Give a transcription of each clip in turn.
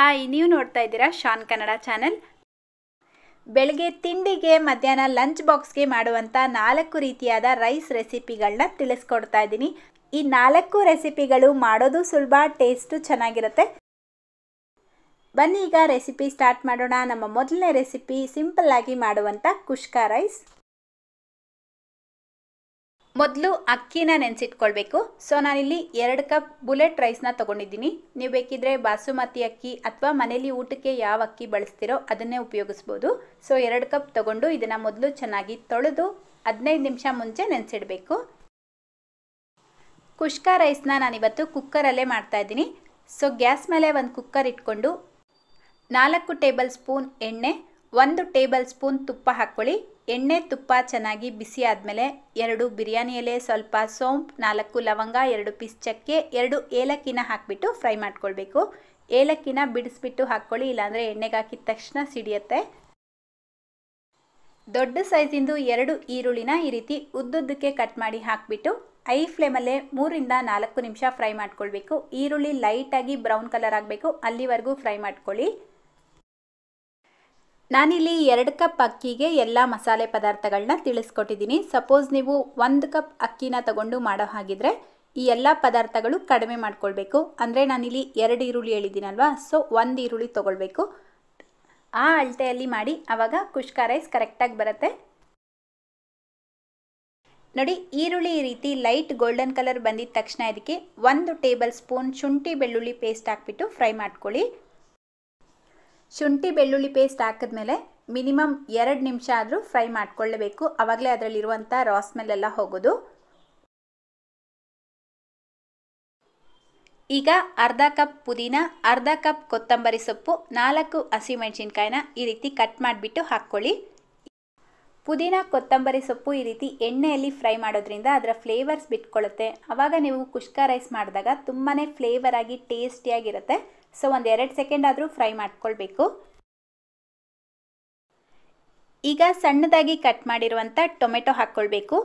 Hi, ನೀವು ನೋಡ್ತಾ ಇದ್ದೀರಾ ಶಾನ್ ಕನ್ನಡ ಚಾನೆಲ್. ಬೆಳಗ್ಗೆ ತಿಂಡಿಗೆ, ಮಧ್ಯಾಹ್ನ ಲಂಚ್ ಬಾಕ್ಸ್ಗೆ ಮಾಡುವಂಥ 4 ರೀತಿಯಾದ ರೈಸ್ ರೆಸಿಪಿಗಳನ್ನ ತಿಳಿಸ್ಕೊಡ್ತಾ ಇದ್ದೀನಿ. ಈ 4 ರೆಸಿಪಿಗಳು ಮಾಡೋದು ಸುಲಭ, ಟೇಸ್ಟು ಚೆನ್ನಾಗಿರುತ್ತೆ. ಬನ್ನಿ ಈಗ ರೆಸಿಪಿ ಸ್ಟಾರ್ಟ್ ಮಾಡೋಣ. ನಮ್ಮ ಮೊದಲನೇ ರೆಸಿಪಿ ಸಿಂಪಲ್ ಆಗಿ ಮಾಡುವಂಥ ಕುಷ್ಕಾ ರೈಸ್. ಮೊದಲು ಅಕ್ಕಿನ ನೆನೆಸಿಟ್ಕೊಳ್ಬೇಕು. ಸೊ ನಾನಿಲ್ಲಿ 2 ಕಪ್ ಬುಲೆಟ್ ರೈಸ್ನ ತೊಗೊಂಡಿದ್ದೀನಿ. ನೀವು ಬೇಕಿದ್ರೆ ಬಾಸುಮತಿ ಅಕ್ಕಿ ಅಥವಾ ಮನೇಲಿ ಊಟಕ್ಕೆ ಯಾವ ಅಕ್ಕಿ ಬಳಸ್ತೀರೋ ಅದನ್ನೇ ಉಪಯೋಗಿಸ್ಬೋದು. ಸೊ 2 ಕಪ್ ತೊಗೊಂಡು ಇದನ್ನು ಮೊದಲು ಚೆನ್ನಾಗಿ ತೊಳೆದು 15 ನಿಮಿಷ ಮುಂಚೆ ನೆನೆಸಿಡಬೇಕು. ಕುಷ್ಕಾ ರೈಸ್ನ ನಾನಿವತ್ತು ಕುಕ್ಕರಲ್ಲೇ ಮಾಡ್ತಾಯಿದ್ದೀನಿ. ಸೊ ಗ್ಯಾಸ್ ಮೇಲೆ ಒಂದು ಕುಕ್ಕರ್ ಇಟ್ಕೊಂಡು 4 ಟೇಬಲ್ ಸ್ಪೂನ್ ಎಣ್ಣೆ, 1 ಟೇಬಲ್ ಸ್ಪೂನ್ ತುಪ್ಪ ಹಾಕ್ಕೊಳ್ಳಿ. ಎಣ್ಣೆ ತುಪ್ಪ ಚೆನ್ನಾಗಿ ಬಿಸಿ ಆದಮೇಲೆ 2 ಬಿರಿಯಾನಿ ಎಲೆ, ಸ್ವಲ್ಪ ಸೋಂಪು, 4 ಲವಂಗ, 2 ಪೀಸ್ ಚಕ್ಕೆ, 2 ಏಲಕ್ಕಿನ ಹಾಕಿಬಿಟ್ಟು ಫ್ರೈ ಮಾಡ್ಕೊಳ್ಬೇಕು. ಏಲಕ್ಕಿನ ಬಿಡಿಸ್ಬಿಟ್ಟು ಹಾಕ್ಕೊಳ್ಳಿ, ಇಲ್ಲಾಂದರೆ ಎಣ್ಣೆಗೆ ಹಾಕಿದ ತಕ್ಷಣ ಸಿಡಿಯುತ್ತೆ. ದೊಡ್ಡ ಸೈಜಿಂದು 2 ಈರುಳ್ಳಿನ ಈ ರೀತಿ ಉದ್ದುದ್ದಕ್ಕೆ ಕಟ್ ಮಾಡಿ ಹಾಕಿಬಿಟ್ಟು ಐ ಫ್ಲೇಮಲ್ಲೇ 3 ರಿಂದ 4 ನಿಮಿಷ ಫ್ರೈ ಮಾಡ್ಕೊಳ್ಬೇಕು. ಈರುಳ್ಳಿ ಲೈಟಾಗಿ ಬ್ರೌನ್ ಕಲರ್ ಆಗಬೇಕು, ಅಲ್ಲಿವರೆಗೂ ಫ್ರೈ ಮಾಡ್ಕೊಳ್ಳಿ. ನಾನಿಲ್ಲಿ 2 ಕಪ್ ಅಕ್ಕಿಗೆ ಎಲ್ಲ ಮಸಾಲೆ ಪದಾರ್ಥಗಳನ್ನ ತಿಳಿಸ್ಕೊಟ್ಟಿದ್ದೀನಿ. ಸಪೋಸ್ ನೀವು 1 ಕಪ್ ಅಕ್ಕಿನ ತಗೊಂಡು ಮಾಡೋ ಹಾಗಿದ್ರೆ ಈ ಎಲ್ಲ ಪದಾರ್ಥಗಳು ಕಡಿಮೆ ಮಾಡ್ಕೊಳ್ಬೇಕು. ಅಂದರೆ ನಾನಿಲ್ಲಿ 2 ಈರುಳ್ಳಿ ಹೇಳಿದ್ದೀನಲ್ವಾ, ಸೊ 1 ಈರುಳ್ಳಿ ತೊಗೊಳ್ಬೇಕು. ಆ ಅಳತೆಯಲ್ಲಿ ಮಾಡಿ, ಆವಾಗ ಕುಷ್ಕಾ ರೈಸ್ ಕರೆಕ್ಟಾಗಿ ಬರುತ್ತೆ. ನೋಡಿ, ಈರುಳ್ಳಿ ಈ ರೀತಿ ಲೈಟ್ ಗೋಲ್ಡನ್ ಕಲರ್ ಬಂದಿದ ತಕ್ಷಣ ಇದಕ್ಕೆ 1 ಟೇಬಲ್ ಸ್ಪೂನ್ ಶುಂಠಿ ಬೆಳ್ಳುಳ್ಳಿ ಪೇಸ್ಟ್ ಹಾಕ್ಬಿಟ್ಟು ಫ್ರೈ ಮಾಡ್ಕೊಳ್ಳಿ. ಶುಂಠಿ ಬೆಳ್ಳುಳ್ಳಿ ಪೇಸ್ಟ್ ಹಾಕಿದ್ಮೇಲೆ ಮಿನಿಮಮ್ 2 ನಿಮಿಷ ಆದರೂ ಫ್ರೈ ಮಾಡ್ಕೊಳ್ಳಬೇಕು. ಆವಾಗಲೇ ಅದರಲ್ಲಿರುವಂಥ ರಾ ಸ್ಮೆಲ್ ಎಲ್ಲ ಹೋಗೋದು. ಈಗ ಅರ್ಧ ಕಪ್ ಪುದೀನ, ಅರ್ಧ ಕಪ್ ಕೊತ್ತಂಬರಿ ಸೊಪ್ಪು, 4 ಹಸಿಮೆಣಸಿನ್ಕಾಯಿನ ಈ ರೀತಿ ಕಟ್ ಮಾಡಿಬಿಟ್ಟು ಹಾಕ್ಕೊಳ್ಳಿ. ಪುದೀನ ಕೊತ್ತಂಬರಿ ಸೊಪ್ಪು ಈ ರೀತಿ ಎಣ್ಣೆಯಲ್ಲಿ ಫ್ರೈ ಮಾಡೋದ್ರಿಂದ ಅದರ ಫ್ಲೇವರ್ಸ್ ಬಿಟ್ಕೊಳ್ಳುತ್ತೆ. ಆವಾಗ ನೀವು ಕುಷ್ಕಾ ರೈಸ್ ಮಾಡಿದಾಗ ತುಂಬಾ ಫ್ಲೇವರ್ ಆಗಿ ಟೇಸ್ಟಿಯಾಗಿರುತ್ತೆ. ಸೊ ಒಂದು 2 ಸೆಕೆಂಡ್ ಆದರೂ ಫ್ರೈ ಮಾಡ್ಕೊಳ್ಬೇಕು. ಈಗ ಸಣ್ಣದಾಗಿ ಕಟ್ ಮಾಡಿರುವಂಥ ಟೊಮೆಟೊ ಹಾಕ್ಕೊಳ್ಬೇಕು.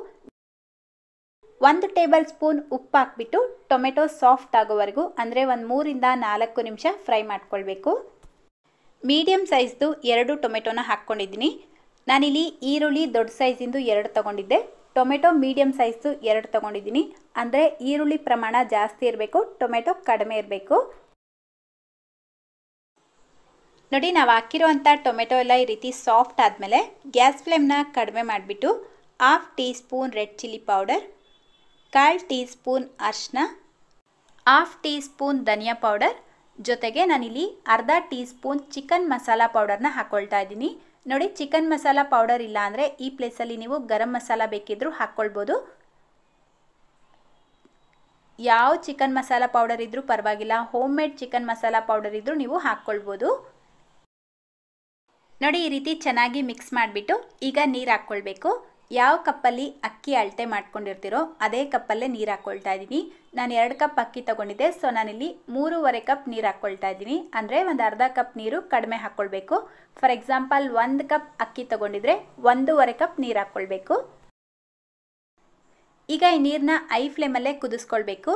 1 ಟೇಬಲ್ ಸ್ಪೂನ್ ಉಪ್ಪು ಹಾಕ್ಬಿಟ್ಟು ಟೊಮೆಟೊ ಸಾಫ್ಟ್ ಆಗೋವರೆಗೂ, ಅಂದರೆ ಒಂದು 3 ರಿಂದ 4 ನಿಮಿಷ ಫ್ರೈ ಮಾಡ್ಕೊಳ್ಬೇಕು. ಮೀಡಿಯಮ್ ಸೈಜ್ದು 2 ಟೊಮೆಟೊನ ಹಾಕ್ಕೊಂಡಿದ್ದೀನಿ. ನಾನಿಲ್ಲಿ ಈರುಳ್ಳಿ ದೊಡ್ಡ ಸೈಜಿಂದು 2 ತೊಗೊಂಡಿದ್ದೆ, ಟೊಮೆಟೊ ಮೀಡಿಯಮ್ ಸೈಜ್ದು 2 ತೊಗೊಂಡಿದ್ದೀನಿ. ಅಂದರೆ ಈರುಳ್ಳಿ ಪ್ರಮಾಣ ಜಾಸ್ತಿ ಇರಬೇಕು, ಟೊಮೆಟೊ ಕಡಿಮೆ ಇರಬೇಕು. ನೋಡಿ, ನಾವು ಹಾಕಿರುವಂಥ ಟೊಮೆಟೊ ಎಲ್ಲ ಈ ರೀತಿ ಸಾಫ್ಟ್ ಆದಮೇಲೆ ಗ್ಯಾಸ್ ಫ್ಲೇಮ್ನ ಕಡಿಮೆ ಮಾಡಿಬಿಟ್ಟು 1/2 tea spoon red chilli powder, 1/4 tea spoon ಅರಿಶಿನ, 1/2 ಟೀ ಸ್ಪೂನ್ ಧನಿಯಾ ಪೌಡರ್, ಜೊತೆಗೆ ನಾನಿಲ್ಲಿ ಅರ್ಧ ಟೀ ಸ್ಪೂನ್ ಚಿಕನ್ ಮಸಾಲ ಪೌಡರ್ನ ಹಾಕ್ಕೊಳ್ತಾ ಇದ್ದೀನಿ. ನೋಡಿ, ಚಿಕನ್ ಮಸಾಲ ಪೌಡರ್ ಇಲ್ಲ ಅಂದರೆ ಈ ಪ್ಲೇಸಲ್ಲಿ ನೀವು ಗರಂ ಮಸಾಲ ಬೇಕಿದ್ದರೂ ಹಾಕ್ಕೊಳ್ಬೋದು. ಯಾವ ಚಿಕನ್ ಮಸಾಲ ಪೌಡರ್ ಇದ್ದರೂ ಪರವಾಗಿಲ್ಲ, home made chicken masala powder ಇದ್ದರೂ ನೀವು ಹಾಕ್ಕೊಳ್ಬೋದು. ನೋಡಿ, ಈ ರೀತಿ ಚೆನ್ನಾಗಿ ಮಿಕ್ಸ್ ಮಾಡಿಬಿಟ್ಟು ಈಗ ನೀರು ಹಾಕ್ಕೊಳ್ಬೇಕು. ಯಾವ ಕಪ್ಪಲ್ಲಿ ಅಕ್ಕಿ ಅಳತೆ ಮಾಡ್ಕೊಂಡಿರ್ತೀರೋ ಅದೇ ಕಪ್ಪಲ್ಲೇ ನೀರು ಹಾಕ್ಕೊಳ್ತಾ ಇದ್ದೀನಿ. ನಾನು 2 ಕಪ್ ಅಕ್ಕಿ ತೊಗೊಂಡಿದ್ದೆ, ಸೊ ನಾನಿಲ್ಲಿ 3.5 ಕಪ್ ನೀರು ಹಾಕ್ಕೊಳ್ತಾ ಇದ್ದೀನಿ. ಅಂದರೆ ಒಂದು ಅರ್ಧ ಕಪ್ ನೀರು ಕಡಿಮೆ ಹಾಕ್ಕೊಳ್ಬೇಕು. ಫಾರ್ ಎಕ್ಸಾಂಪಲ್ 1 ಕಪ್ ಅಕ್ಕಿ ತೊಗೊಂಡಿದ್ರೆ 1.5 ಕಪ್ ನೀರು ಹಾಕ್ಕೊಳ್ಬೇಕು. ಈಗ ಈ ನೀರನ್ನ ಐ ಫ್ಲೇಮಲ್ಲೇ ಕುದಿಸ್ಕೊಳ್ಬೇಕು.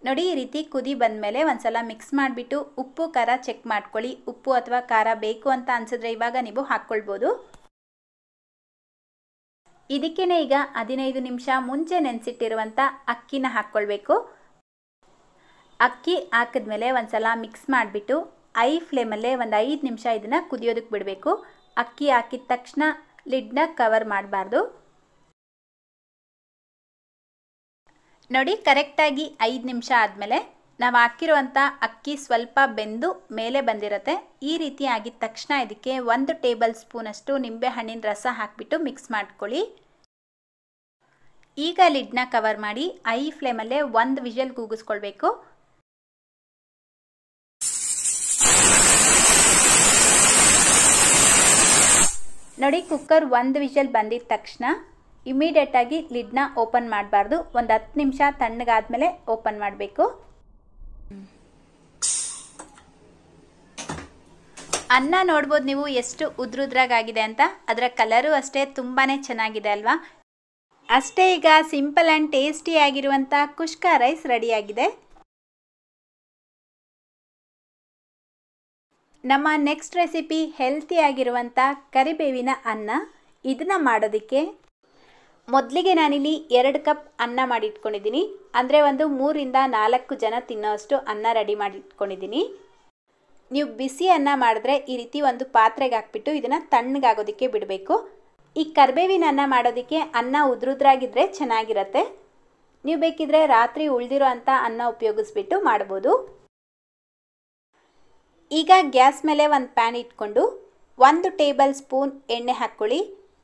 ನೋಡಿ, ಈ ರೀತಿ ಕುದಿ ಬಂದಮೇಲೆ ಒಂದ್ಸಲ ಮಿಕ್ಸ್ ಮಾಡಿಬಿಟ್ಟು ಉಪ್ಪು ಖಾರ ಚೆಕ್ ಮಾಡ್ಕೊಳ್ಳಿ. ಉಪ್ಪು ಅಥವಾ ಖಾರ ಬೇಕು ಅಂತ ಅನಿಸಿದ್ರೆ ಇವಾಗ ನೀವು ಹಾಕ್ಕೊಳ್ಬೋದು. ಇದಕ್ಕೇನೆ ಈಗ 15 ನಿಮಿಷ ಮುಂಚೆ ನೆನೆಸಿಟ್ಟಿರುವಂಥ ಅಕ್ಕಿನ ಹಾಕ್ಕೊಳ್ಬೇಕು. ಅಕ್ಕಿ ಹಾಕಿದ್ಮೇಲೆ ಒಂದ್ಸಲ ಮಿಕ್ಸ್ ಮಾಡಿಬಿಟ್ಟು ಐ ಫ್ಲೇಮಲ್ಲೇ ಒಂದು 5 ನಿಮಿಷ ಇದನ್ನು ಕುದಿಯೋದಕ್ಕೆ ಬಿಡಬೇಕು. ಅಕ್ಕಿ ಹಾಕಿದ ತಕ್ಷಣ ಲಿಡ್ನ ಕವರ್ ಮಾಡಬಾರ್ದು. ನೋಡಿ, ಕರೆಕ್ಟಾಗಿ 5 ನಿಮಿಷ ಆದಮೇಲೆ ನಾವು ಹಾಕಿರುವಂಥ ಅಕ್ಕಿ ಸ್ವಲ್ಪ ಬೆಂದು ಮೇಲೆ ಬಂದಿರುತ್ತೆ. ಈ ರೀತಿ ಆಗಿದ ತಕ್ಷಣ ಇದಕ್ಕೆ 1 ಟೇಬಲ್ ಸ್ಪೂನಷ್ಟು ನಿಂಬೆಹಣ್ಣಿನ ರಸ ಹಾಕಿಬಿಟ್ಟು ಮಿಕ್ಸ್ ಮಾಡ್ಕೊಳ್ಳಿ. ಈಗ ಲಿಡ್ನ ಕವರ್ ಮಾಡಿ ಐ ಫ್ಲೇಮಲ್ಲೇ 1 ವಿಷಲ್ ಕೂಗಿಸ್ಕೊಳ್ಬೇಕು. ನೋಡಿ, ಕುಕ್ಕರ್ 1 ವಿಷಲ್ ಬಂದಿದ ತಕ್ಷಣ ಇಮಿಡಿಯೇಟಾಗಿ ಲಿಡ್ನ ಓಪನ್ ಮಾಡಬಾರ್ದು. ಒಂದು 10 ನಿಮಿಷ ತಣ್ಣಗಾದ್ಮೇಲೆ ಓಪನ್ ಮಾಡಬೇಕು. ಅನ್ನ ನೋಡ್ಬೋದು ನೀವು ಎಷ್ಟು ಉದ್ರುದ್ರಾಗಿದೆ ಅಂತ. ಅದರ ಕಲರು ಅಷ್ಟೇ ತುಂಬಾ ಚೆನ್ನಾಗಿದೆ ಅಲ್ವಾ. ಅಷ್ಟೇ, ಈಗ ಸಿಂಪಲ್ ಆ್ಯಂಡ್ ಟೇಸ್ಟಿ ಆಗಿರುವಂಥ ಕುಷ್ಕಾ ರೈಸ್ ರೆಡಿಯಾಗಿದೆ. ನಮ್ಮ ನೆಕ್ಸ್ಟ್ ರೆಸಿಪಿ ಹೆಲ್ತಿ ಆಗಿರುವಂಥ ಕರಿಬೇವಿನ ಅನ್ನ. ಇದನ್ನು ಮಾಡೋದಕ್ಕೆ ಮೊದಲಿಗೆ ನಾನಿಲ್ಲಿ 2 ಕಪ್ ಅನ್ನ ಮಾಡಿಟ್ಕೊಂಡಿದ್ದೀನಿ. ಅಂದರೆ ಒಂದು 3-4 ಜನ ತಿನ್ನೋಷ್ಟು ಅನ್ನ ರೆಡಿ ಮಾಡಿಟ್ಕೊಂಡಿದ್ದೀನಿ. ನೀವು ಬಿಸಿ ಅನ್ನ ಮಾಡಿದ್ರೆ ಈ ರೀತಿ ಒಂದು ಪಾತ್ರೆಗೆ ಹಾಕ್ಬಿಟ್ಟು ಇದನ್ನು ತಣ್ಣಗಾಗೋದಕ್ಕೆ ಬಿಡಬೇಕು. ಈ ಕರಿಬೇವಿನ ಅನ್ನ ಮಾಡೋದಕ್ಕೆ ಅನ್ನ ಉದ್ರುದ್ರಾಗಿದ್ದರೆ ಚೆನ್ನಾಗಿರುತ್ತೆ. ನೀವು ಬೇಕಿದ್ರೆ ರಾತ್ರಿ ಉಳಿದಿರೋ ಅಂಥ ಅನ್ನ ಉಪಯೋಗಿಸ್ಬಿಟ್ಟು ಮಾಡ್ಬೋದು. ಈಗ ಗ್ಯಾಸ್ ಮೇಲೆ ಒಂದು ಪ್ಯಾನ್ ಇಟ್ಕೊಂಡು 1 ಟೇಬಲ್ ಸ್ಪೂನ್ ಎಣ್ಣೆ ಹಾಕ್ಕೊಳ್ಳಿ.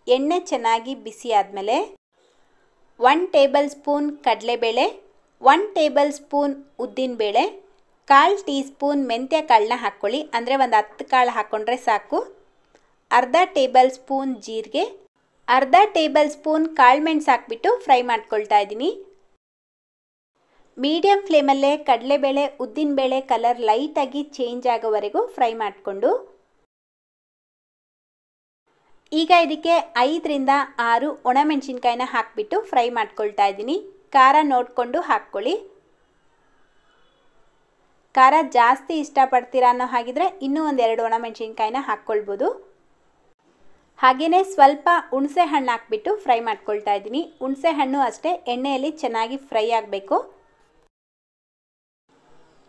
ಎಣ್ಣೆ ಚೆನ್ನಾಗಿ ಬಿಸಿ ಆದಮೇಲೆ 1 ಟೇಬಲ್ ಸ್ಪೂನ್ ಕಡಲೆಬೇಳೆ, 1 ಟೇಬಲ್ ಸ್ಪೂನ್ ಉದ್ದಿನಬೇಳೆ, 1/4 ಟೀ ಸ್ಪೂನ್ ಮೆಂತ್ಯ ಕಾಳನ್ನ ಹಾಕ್ಕೊಳ್ಳಿ. ಅಂದರೆ ಒಂದು 10 ಕಾಳು ಹಾಕ್ಕೊಂಡ್ರೆ ಸಾಕು. ಅರ್ಧ ಟೇಬಲ್ ಸ್ಪೂನ್ ಜೀರಿಗೆ, ಅರ್ಧ ಟೇಬಲ್ ಸ್ಪೂನ್ ಕಾಳುಮೆಣಸು ಹಾಕ್ಬಿಟ್ಟು ಫ್ರೈ ಮಾಡ್ಕೊಳ್ತಾ ಇದ್ದೀನಿ. ಮೀಡಿಯಂ ಫ್ಲೇಮಲ್ಲೇ ಕಡಲೆಬೇಳೆ ಉದ್ದಿನಬೇಳೆ ಕಲರ್ ಲೈಟಾಗಿ ಚೇಂಜ್ ಆಗೋವರೆಗೂ ಫ್ರೈ ಮಾಡಿಕೊಂಡು ಈಗ ಇದಕ್ಕೆ 5-6 ಒಣಮೆಣಸಿನ್ಕಾಯಿನ ಹಾಕಿಬಿಟ್ಟು ಫ್ರೈ ಮಾಡ್ಕೊಳ್ತಾ ಇದ್ದೀನಿ. ಖಾರ ನೋಡಿಕೊಂಡು ಹಾಕ್ಕೊಳ್ಳಿ. ಖಾರ ಜಾಸ್ತಿ ಇಷ್ಟಪಡ್ತೀರಾ ಅನ್ನೋ ಹಾಗಿದ್ರೆ ಇನ್ನೂ 1-2 ಒಣಮೆಣಸಿನ್ಕಾಯಿನ ಹಾಕ್ಕೊಳ್ಬೋದು. ಹಾಗೆಯೇ ಸ್ವಲ್ಪ ಹುಣಸೆ ಹಣ್ಣು ಹಾಕ್ಬಿಟ್ಟು ಫ್ರೈ ಮಾಡ್ಕೊಳ್ತಾ ಇದ್ದೀನಿ. ಹುಣಸೆ ಹಣ್ಣು ಅಷ್ಟೇ ಎಣ್ಣೆಯಲ್ಲಿ ಚೆನ್ನಾಗಿ ಫ್ರೈ ಆಗಬೇಕು.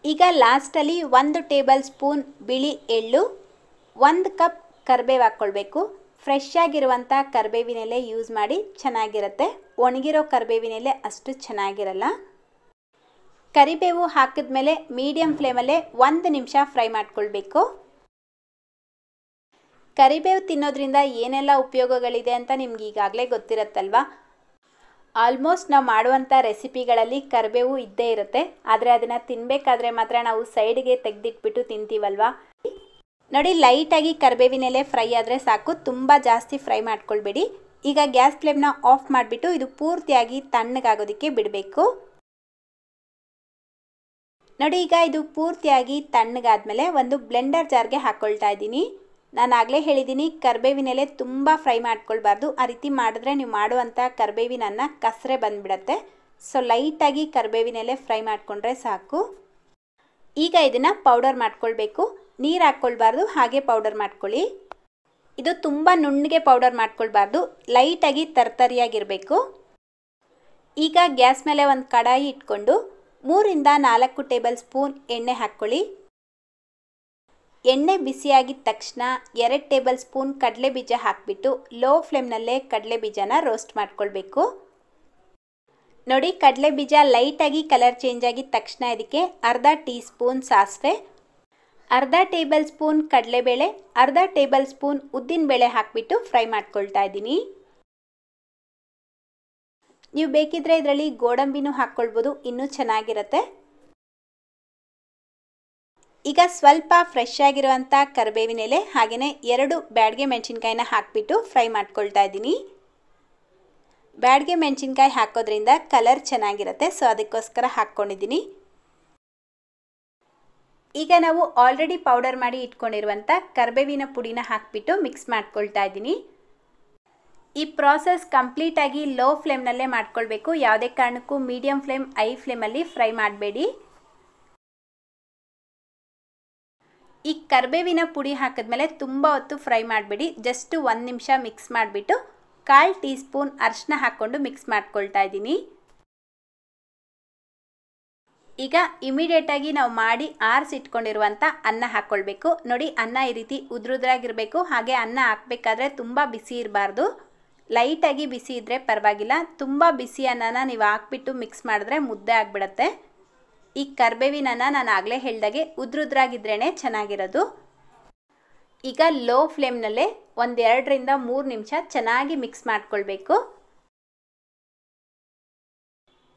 ಈಗ ಲಾಸ್ಟಲ್ಲಿ 1 ಟೇಬಲ್ ಸ್ಪೂನ್ ಬಿಳಿ ಎಳ್ಳು, 1 ಕಪ್ ಕರಿಬೇವು ಹಾಕ್ಕೊಳ್ಬೇಕು. ಫ್ರೆಶ್ ಆಗಿರುವಂಥ ಕರಿಬೇವಿನ ಎಲೆ ಯೂಸ್ ಮಾಡಿ ಚೆನ್ನಾಗಿರುತ್ತೆ. ಒಣಗಿರೋ ಕರಿಬೇವಿನ ಎಲೆ ಅಷ್ಟು ಚೆನ್ನಾಗಿರಲ್ಲ. ಕರಿಬೇವು ಹಾಕಿದ್ಮೇಲೆ ಮೀಡಿಯಂ ಫ್ಲೇಮಲ್ಲೇ 1 ನಿಮಿಷ ಫ್ರೈ ಮಾಡ್ಕೊಳ್ಬೇಕು. ಕರಿಬೇವು ತಿನ್ನೋದ್ರಿಂದ ಏನೆಲ್ಲ ಉಪಯೋಗಗಳಿದೆ ಅಂತ ನಿಮ್ಗೆ ಈಗಾಗಲೇ ಗೊತ್ತಿರುತ್ತಲ್ವ. ಆಲ್ಮೋಸ್ಟ್ ನಾವು ಮಾಡುವಂಥ ರೆಸಿಪಿಗಳಲ್ಲಿ ಕರಿಬೇವು ಇದ್ದೇ ಇರುತ್ತೆ. ಆದರೆ ಅದನ್ನು ತಿನ್ನಬೇಕಾದ್ರೆ ಮಾತ್ರ ನಾವು ಸೈಡ್ಗೆ ತೆಗೆದಿಟ್ಬಿಟ್ಟು ತಿಂತೀವಲ್ವ. ನೋಡಿ, ಲೈಟಾಗಿ ಕರಿಬೇವಿನ ಎಲೆ ಫ್ರೈ ಆದರೆ ಸಾಕು, ತುಂಬ ಜಾಸ್ತಿ ಫ್ರೈ ಮಾಡ್ಕೊಳ್ಬೇಡಿ. ಈಗ ಗ್ಯಾಸ್ ಫ್ಲೇಮ್ನ ಆಫ್ ಮಾಡಿಬಿಟ್ಟು ಇದು ಪೂರ್ತಿಯಾಗಿ ತಣ್ಣಗಾಗೋದಕ್ಕೆ ಬಿಡಬೇಕು. ನೋಡಿ, ಈಗ ಇದು ಪೂರ್ತಿಯಾಗಿ ತಣ್ಣಗಾದ್ಮೇಲೆ ಒಂದು ಬ್ಲೆಂಡರ್ ಜಾರ್ಗೆ ಹಾಕ್ಕೊಳ್ತಾ ಇದ್ದೀನಿ. ನಾನು ಆಗಲೇ ಹೇಳಿದ್ದೀನಿ, ಕರಿಬೇವಿನ ಎಲೆ ತುಂಬ ಫ್ರೈ ಮಾಡ್ಕೊಳ್ಬಾರ್ದು. ಆ ರೀತಿ ಮಾಡಿದ್ರೆ ನೀವು ಮಾಡುವಂಥ ಕರಿಬೇವಿನ ಅನ್ನ ಕಸರೆ ಬಂದುಬಿಡತ್ತೆ. ಸೊ ಲೈಟಾಗಿ ಕರಿಬೇವಿನ ಎಲೆ ಫ್ರೈ ಮಾಡಿಕೊಂಡ್ರೆ ಸಾಕು. ಈಗ ಇದನ್ನು ಪೌಡರ್ ಮಾಡ್ಕೊಳ್ಬೇಕು. ನೀರು ಹಾಕ್ಕೊಳ್ಬಾರ್ದು, ಹಾಗೆ ಪೌಡರ್ ಮಾಡ್ಕೊಳ್ಳಿ. ಇದು ತುಂಬ ನುಣ್ಣಗೆ ಪೌಡರ್ ಮಾಡ್ಕೊಳ್ಬಾರ್ದು, ಲೈಟಾಗಿ ತರ್ತರಿಯಾಗಿರಬೇಕು. ಈಗ ಗ್ಯಾಸ್ ಮೇಲೆ ಒಂದು ಕಡಾಯಿ ಇಟ್ಕೊಂಡು 3-4 ಟೇಬಲ್ ಸ್ಪೂನ್ ಎಣ್ಣೆ ಹಾಕ್ಕೊಳ್ಳಿ. ಎಣ್ಣೆ ಬಿಸಿಯಾಗಿದ್ದ ತಕ್ಷಣ 2 ಟೇಬಲ್ ಸ್ಪೂನ್ ಕಡಲೆ ಬೀಜ ಹಾಕಿಬಿಟ್ಟು ಲೋ ಫ್ಲೇಮ್ನಲ್ಲೇ ಕಡಲೆ ಬೀಜನ ರೋಸ್ಟ್ ಮಾಡ್ಕೊಳ್ಬೇಕು. ನೋಡಿ, ಕಡಲೆ ಬೀಜ ಲೈಟಾಗಿ ಕಲರ್ ಚೇಂಜ್ ಆಗಿದ್ದ ತಕ್ಷಣ ಇದಕ್ಕೆ ಅರ್ಧ ಟೀ ಸ್ಪೂನ್ ಸಾಸಿವೆ, ಅರ್ಧ ಟೇಬಲ್ ಸ್ಪೂನ್ ಕಡಲೆಬೇಳೆ, ಅರ್ಧ ಟೇಬಲ್ ಸ್ಪೂನ್ ಉದ್ದಿನಬೇಳೆ ಹಾಕಿಬಿಟ್ಟು ಫ್ರೈ ಮಾಡ್ಕೊಳ್ತಾ ಇದ್ದೀನಿ. ನೀವು ಬೇಕಿದ್ರೆ ಇದರಲ್ಲಿ ಗೋಡಂಬಿನೂ ಹಾಕ್ಕೊಳ್ಬೋದು, ಇನ್ನೂ ಚೆನ್ನಾಗಿರುತ್ತೆ. ಈಗ ಸ್ವಲ್ಪ ಫ್ರೆಶ್ ಆಗಿರುವಂಥ ಕರಿಬೇವಿನ ಎಲೆ ಹಾಗೆಯೇ 2 ಬ್ಯಾಡಗೆ ಮೆಣಸಿನ್ಕಾಯಿನ ಹಾಕಿಬಿಟ್ಟು ಫ್ರೈ ಮಾಡ್ಕೊಳ್ತಾ ಇದ್ದೀನಿ. ಬ್ಯಾಡಗೆ ಮೆಣಸಿನ್ಕಾಯಿ ಹಾಕೋದ್ರಿಂದ ಕಲರ್ ಚೆನ್ನಾಗಿರುತ್ತೆ, ಸೊ ಅದಕ್ಕೋಸ್ಕರ ಹಾಕ್ಕೊಂಡಿದ್ದೀನಿ. ಈಗ ನಾವು ಆಲ್ರೆಡಿ ಪೌಡರ್ ಮಾಡಿ ಇಟ್ಕೊಂಡಿರುವಂಥ ಕರಿಬೇವಿನ ಪುಡಿನ ಹಾಕಿಬಿಟ್ಟು ಮಿಕ್ಸ್ ಮಾಡ್ಕೊಳ್ತಾ ಇದ್ದೀನಿ. ಈ ಪ್ರಾಸೆಸ್ ಕಂಪ್ಲೀಟಾಗಿ ಲೋ ಫ್ಲೇಮ್ನಲ್ಲೇ ಮಾಡ್ಕೊಳ್ಬೇಕು. ಯಾವುದೇ ಕಾರಣಕ್ಕೂ ಮೀಡಿಯಂ ಫ್ಲೇಮ್, ಐ ಫ್ಲೇಮಲ್ಲಿ ಫ್ರೈ ಮಾಡಬೇಡಿ. ಈ ಕರಿಬೇವಿನ ಪುಡಿ ಹಾಕಿದ್ಮೇಲೆ ತುಂಬ ಹೊತ್ತು ಫ್ರೈ ಮಾಡಬೇಡಿ. ಜಸ್ಟ್ 1 ನಿಮಿಷ ಮಿಕ್ಸ್ ಮಾಡಿಬಿಟ್ಟು 1/4 ಟೀ ಸ್ಪೂನ್ ಅರಿಶಿನ ಹಾಕ್ಕೊಂಡು ಮಿಕ್ಸ್ ಮಾಡ್ಕೊಳ್ತಾ ಇದ್ದೀನಿ. ಈಗ ಇಮಿಡಿಯೇಟಾಗಿ ನಾವು ಮಾಡಿ ಆರಿಸಿಟ್ಕೊಂಡಿರುವಂಥ ಅನ್ನ ಹಾಕ್ಕೊಳ್ಬೇಕು. ನೋಡಿ, ಅನ್ನ ಈ ರೀತಿ ಉದ್ರುದ್ರಾಗಿರಬೇಕು. ಹಾಗೆ ಅನ್ನ ಹಾಕಬೇಕಾದ್ರೆ ತುಂಬ ಬಿಸಿ ಇರಬಾರ್ದು, ಲೈಟಾಗಿ ಬಿಸಿ ಇದ್ದರೆ ಪರವಾಗಿಲ್ಲ. ತುಂಬ ಬಿಸಿ ಅನ್ನನ ನೀವು ಹಾಕ್ಬಿಟ್ಟು ಮಿಕ್ಸ್ ಮಾಡಿದ್ರೆ ಮುದ್ದೆ ಆಗಿಬಿಡತ್ತೆ. ಈ ಕರಿಬೇವಿನ ನಾನು ಆಗಲೇ ಹೇಳ್ದಾಗೆ ಉದ್ರುದ್ರಾಗಿದ್ರೇ ಚೆನ್ನಾಗಿರೋದು. ಈಗ ಲೋ ಫ್ಲೇಮ್ನಲ್ಲೇ 1-2-3 ನಿಮಿಷ ಚೆನ್ನಾಗಿ ಮಿಕ್ಸ್ ಮಾಡ್ಕೊಳ್ಬೇಕು.